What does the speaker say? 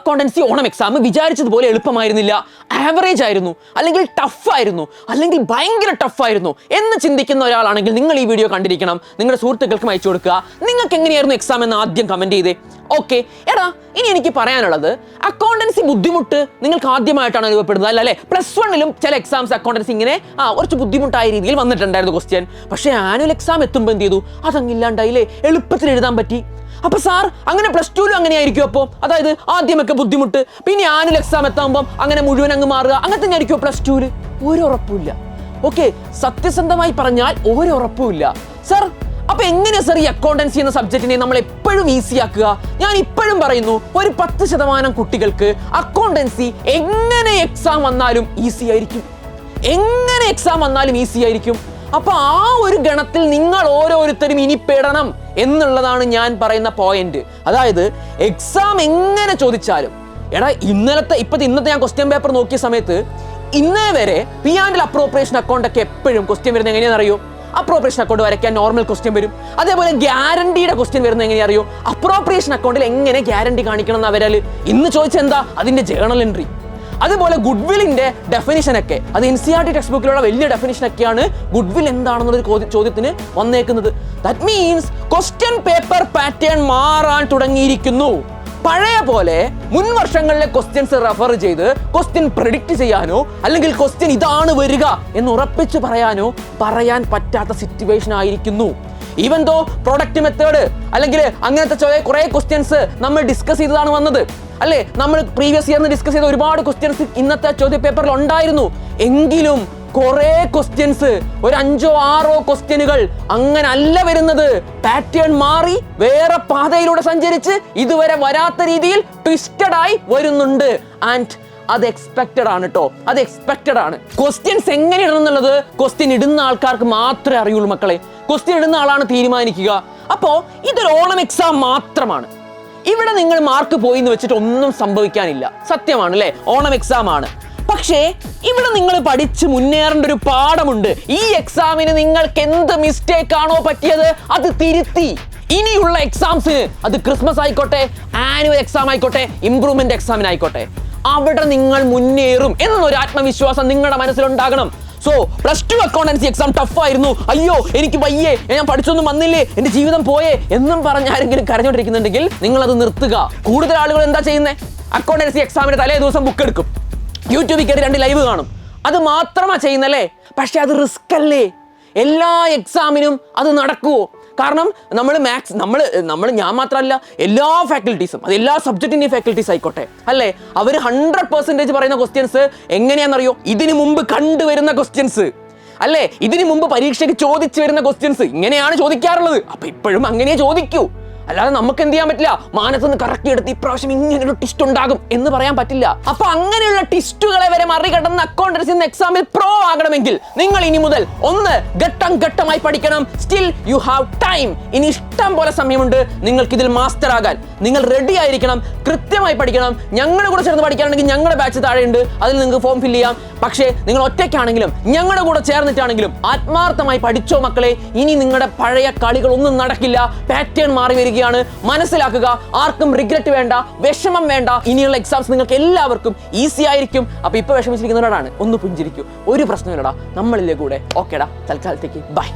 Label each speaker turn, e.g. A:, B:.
A: Accountancy Onam exam വിചാരിച്ചതുപോലെ എളുപ്പമായിരുന്നില്ല, average ആയിരുന്നു, അല്ലെങ്കിൽ ടഫായിരുന്നു, അല്ലെങ്കിൽ ഭയങ്കര ടഫായിരുന്നു എന്ന് ചിന്തിക്കുന്ന ഒരാളാണെങ്കിൽ നിങ്ങൾ ഈ വീഡിയോ കണ്ടിരിക്കണം. നിങ്ങളുടെ സുഹൃത്തുക്കൾക്കും അയച്ചു കൊടുക്കുക. നിങ്ങൾക്ക് എങ്ങനെയായിരുന്നു എക്സാം എന്ന് ആദ്യം കമന്റ് ചെയ്തേ. ഓക്കെ, എടാ ഇനി എനിക്ക് പറയാനുള്ളത്, അക്കൗണ്ടൻസി ബുദ്ധിമുട്ട് നിങ്ങൾക്ക് ആദ്യമായിട്ടാണ് അനുഭവപ്പെടുന്നത് അല്ലേ? +1 ചില എക്സാംസ് അക്കൗണ്ടൻസി ഇങ്ങനെ കുറച്ച് ബുദ്ധിമുട്ടായ രീതിയിൽ വന്നിട്ടുണ്ടായിരുന്നു ക്വസ്റ്റ്യൻ. പക്ഷേ ആനുവൽ എക്സാം എത്തുമ്പോൾ എന്ത് ചെയ്തു? അതങ്ങില്ലാണ്ടായില്ലേ, എളുപ്പത്തിൽ എഴുതാൻ പറ്റി. അപ്പൊ സാർ അങ്ങനെ +2 അങ്ങനെ ആയിരിക്കും? അപ്പോൾ അതായത് ആദ്യമൊക്കെ ബുദ്ധിമുട്ട്, പിന്നെ ആനുവൽ എക്സാം എത്താകുമ്പോൾ അങ്ങനെ മുഴുവൻ അങ്ങ് മാറുക, അങ്ങനെ തന്നെ ആയിരിക്കും +2? ഒരു ഉറപ്പുമില്ല. ഓക്കെ, സത്യസന്ധമായി പറഞ്ഞാൽ ഒരു ഉറപ്പുമില്ല. സാർ അപ്പൊ എങ്ങനെയാ സാർ ഈ അക്കൗണ്ടൻസി എന്ന സബ്ജക്റ്റിനെ നമ്മൾ എപ്പോഴും ഈസി ആക്കുക? ഞാൻ ഇപ്പോഴും പറയുന്നു, ഒരു 10% കുട്ടികൾക്ക് അക്കൗണ്ടൻസി എങ്ങനെ എക്സാം വന്നാലും ഈസി ആയിരിക്കും. എങ്ങനെ എക്സാം വന്നാലും ഈസി ആയിരിക്കും. അപ്പൊ ആ ഒരു ഗണത്തിൽ നിങ്ങൾ ഓരോരുത്തരും ഇനി പെടണം എന്നുള്ളതാണ് ഞാൻ പറയുന്ന പോയിന്റ്. അതായത് എക്സാം എങ്ങനെ ചോദിച്ചാലും, എടാ ഇന്നത്തെ ഞാൻ ക്വസ്റ്റ്യൻ പേപ്പർ നോക്കിയ സമയത്ത് ഇന്നേ വരെ P&L അപ്രോപ്രിയേഷൻ അക്കൗണ്ട് ഒക്കെ എപ്പോഴും ക്വസ്റ്റ്യൻ വരുന്നത് എങ്ങനെയാണെന്ന് അറിയോ? അപ്രോപ്രിയേഷൻ അക്കൗണ്ട് വരയ്ക്കാൻ നോർമൽ ക്വസ്റ്റ്യൻ വരും. അതേപോലെ ഗ്യാരണ്ടിയുടെ ക്വസ്റ്റ്യൻ വരുന്നത് എങ്ങനെയാ അറിയോ? അപ്രോപ്രിയേഷൻ അക്കൗണ്ടിൽ എങ്ങനെ ഗ്യാരണ്ടി കാണിക്കണം എന്ന് അവരാൽ ഇന്ന് ചോദിച്ചെന്താ? അതിന്റെ ജേണൽ എൻട്രി. അതുപോലെ ഗുഡ്വില്ലിന്റെ ഡെഫിനിഷൻ ഒക്കെ, അത് NCERT ടെക്സ്റ്റ് ബുക്കിലുള്ള വലിയ ഡെഫിനിഷൻ ഒക്കെയാണ് ഗുഡ്വിൽ എന്താണെന്നൊരു ചോദ്യത്തിന് വന്നേക്കുന്നത്. That means question paper pattern മാറാൻ തുടങ്ങിയിരിക്കുന്നു. പഴയ പോലെ മുൻ വർഷങ്ങളിലെ ക്വസ്റ്റ്യൻസ് റെഫർ ചെയ്ത് ക്വസ്റ്റ്യൻ പ്രെഡിക്റ്റ് ചെയ്യാനോ അല്ലെങ്കിൽ ക്വസ്റ്റ്യൻ ഇതാണ് വരിക എന്ന് ഉറപ്പിച്ച് പറയാൻ പറ്റാത്ത സിറ്റുവേഷൻ ആയിരിക്കുന്നു. ഈവൻ ദോ പ്രൊഡക്റ്റ് മെത്തേഡ് അല്ലെങ്കിൽ അങ്ങനത്തെ കുറെ ക്വസ്റ്റ്യൻസ് നമ്മൾ ഡിസ്കസ് ചെയ്തതാണ് വന്നത് അല്ലേ? നമ്മൾ പ്രീവിയസ് ഇയറിന് ഡിസ്കസ് ചെയ്ത ഒരുപാട് ക്വസ്റ്റ്യൻസ് ഇന്നത്തെ ചോദ്യ പേപ്പറിൽ ഉണ്ടായിരുന്നു. എങ്കിലും കുറെ ക്വസ്റ്റ്യൻസ്, ഒരു 5-6 ക്വസ്റ്റ്യനുകൾ അങ്ങനെ അല്ല വരുന്നത്. പാറ്റേൺ മാറി വേറെ പാതയിലൂടെ സഞ്ചരിച്ച് ഇതുവരെ വരാത്ത രീതിയിൽ ട്വിസ്റ്റഡ് ആയി വരുന്നുണ്ട്. ആൻഡ് അത് എക്സ്പെക്റ്റഡ് ആണ് കേട്ടോ, അത് എക്സ്പെക്റ്റഡ് ആണ്. ക്വസ്റ്റ്യൻസ് എങ്ങനെ ഇടണം എന്നുള്ളത് ക്വസ്റ്റ്യൻ ഇടുന്ന ആൾക്കാർക്ക് മാത്രമേ അറിയുള്ളൂ മക്കളെ. ക്വസ്റ്റ്യൻ ഇടുന്ന ആളാണ് തീരുമാനിക്കുക. അപ്പോ ഇതൊരു ഓണം എക്സാം മാത്രമാണ്. ഇവിടെ നിങ്ങൾ മാർക്ക് പോയി എന്ന് വെച്ചിട്ട് ഒന്നും സംഭവിക്കാനില്ല. സത്യമാണ് അല്ലേ? ഓണം എക്സാം ആണ്. പക്ഷേ ഇവിടെ നിങ്ങൾ പഠിച്ച് മുന്നേറേണ്ട ഒരു പാഠമുണ്ട്. ഈ എക്സാമിന് നിങ്ങൾക്ക് എന്ത് മിസ്റ്റേക്ക് ആണോ പറ്റിയത് അത് തിരുത്തി ഇനിയുള്ള എക്സാംസിന്, അത് ക്രിസ്മസ് ആയിക്കോട്ടെ, ആനുവൽ എക്സാം ആയിക്കോട്ടെ, ഇംപ്രൂവ്മെന്റ് എക്സാമിനായിക്കോട്ടെ, അവിടെ നിങ്ങൾ മുന്നേറും എന്നൊരു ആത്മവിശ്വാസം നിങ്ങളുടെ മനസ്സിലുണ്ടാകണം. സോ +2 അക്കൗണ്ടൻസി എക്സാം ടഫായിരുന്നു, അയ്യോ എനിക്ക് വയ്യേ, ഞാൻ പഠിച്ചൊന്നും വന്നില്ലേ, എന്റെ ജീവിതം പോയേ എന്നും പറഞ്ഞ് ആരെങ്കിലും കരഞ്ഞോണ്ടിരിക്കുന്നുണ്ടെങ്കിൽ നിങ്ങൾ അത് നിർത്തുക. കൂടുതൽ ആളുകൾ എന്താ ചെയ്യുന്നത്? അക്കൗണ്ടൻസി എക്സാമിന് തലേ ദിവസം ബുക്ക് എടുക്കും, യൂട്യൂബിൽ കയറി 2 ലൈവ് കാണും, അത് മാത്രമാ ചെയ്യുന്നല്ലേ. പക്ഷെ അത് റിസ്ക് അല്ലേ? എല്ലാ എക്സാമിനും അത് നടക്കുവോ? കാരണം ഞാൻ മാത്രമല്ല, എല്ലാ ഫാക്കൽറ്റീസും, അത് എല്ലാ സബ്ജക്റ്റിൻ്റെയും ഫാക്കൽറ്റീസ് ആയിക്കോട്ടെ അല്ലേ, അവർ 100% പറയുന്ന ക്വസ്റ്റ്യൻസ് എങ്ങനെയാണെന്നറിയോ? ഇതിനു മുമ്പ് കണ്ടുവരുന്ന ക്വസ്റ്റ്യൻസ് അല്ലേ, ഇതിനു മുമ്പ് പരീക്ഷയ്ക്ക് ചോദിച്ചു വരുന്ന ക്വസ്റ്റ്യൻസ് ഇങ്ങനെയാണ് ചോദിക്കാറുള്ളത്. അപ്പൊ ഇപ്പോഴും അങ്ങനെ ചോദിക്കൂ. അല്ലാതെ നമുക്ക് എന്ത് ചെയ്യാൻ പറ്റില്ല? മാനത്തുനിന്ന് കറക്റ്റ് എടുത്ത് ഇപ്രാവശ്യം ഇങ്ങനൊരു ടിസ്റ്റ് ഉണ്ടാകും എന്ന് പറയാൻ പറ്റില്ല. അപ്പൊ അങ്ങനെയുള്ള ടിസ്റ്റുകളെ വരെ മറികടന്ന് അക്കൗണ്ടൻസി എക്സാമിൽ പ്രോ ആകണമെങ്കിൽ നിങ്ങൾ ഇനി മുതൽ ഘട്ടം ഘട്ടമായി പഠിക്കണം. Still you have time. ഇനി ഇഷ്ടം പോലെ സമയമുണ്ട് നിങ്ങൾക്ക് ഇതിൽ മാസ്റ്റർ ആകാൻ. നിങ്ങൾ റെഡി ആയിരിക്കണം, കൃത്യമായി പഠിക്കണം. ഞങ്ങളുടെ കൂടെ ചേർന്ന് പഠിക്കുകയാണെങ്കിൽ ഞങ്ങളുടെ ബാച്ച് താഴെയുണ്ട്, അതിൽ നിങ്ങൾക്ക് ഫോം ഫില്ല് ചെയ്യാം. പക്ഷേ നിങ്ങൾ ഒറ്റയ്ക്കാണെങ്കിലും ഞങ്ങളുടെ കൂടെ ചേർന്നിട്ടാണെങ്കിലും ആത്മാർത്ഥമായി പഠിച്ചോ മക്കളെ. ഇനി നിങ്ങളുടെ പഴയ കളികളൊന്നും നടക്കില്ല. പാറ്റേൺ മാറി വരിക. മനസ്സിലാക്കുക. ആർക്കും റിഗ്രറ്റ് വേണ്ട, വിഷമം വേണ്ട. ഇനിയുള്ള എക്സാംസ് നിങ്ങൾക്ക് എല്ലാവർക്കും ഈസി ആയിരിക്കും. അപ്പൊ ഇപ്പൊ വിഷമിച്ചിരിക്കുന്നവരോടാണ്, ഒന്ന് പുഞ്ചിരിക്കൂ, ഒരു പ്രശ്നമില്ലടാ, നമ്മളില്ലേ കൂടെ. ഓക്കേടാ, തൽക്കാലത്തേക്ക് ബൈ.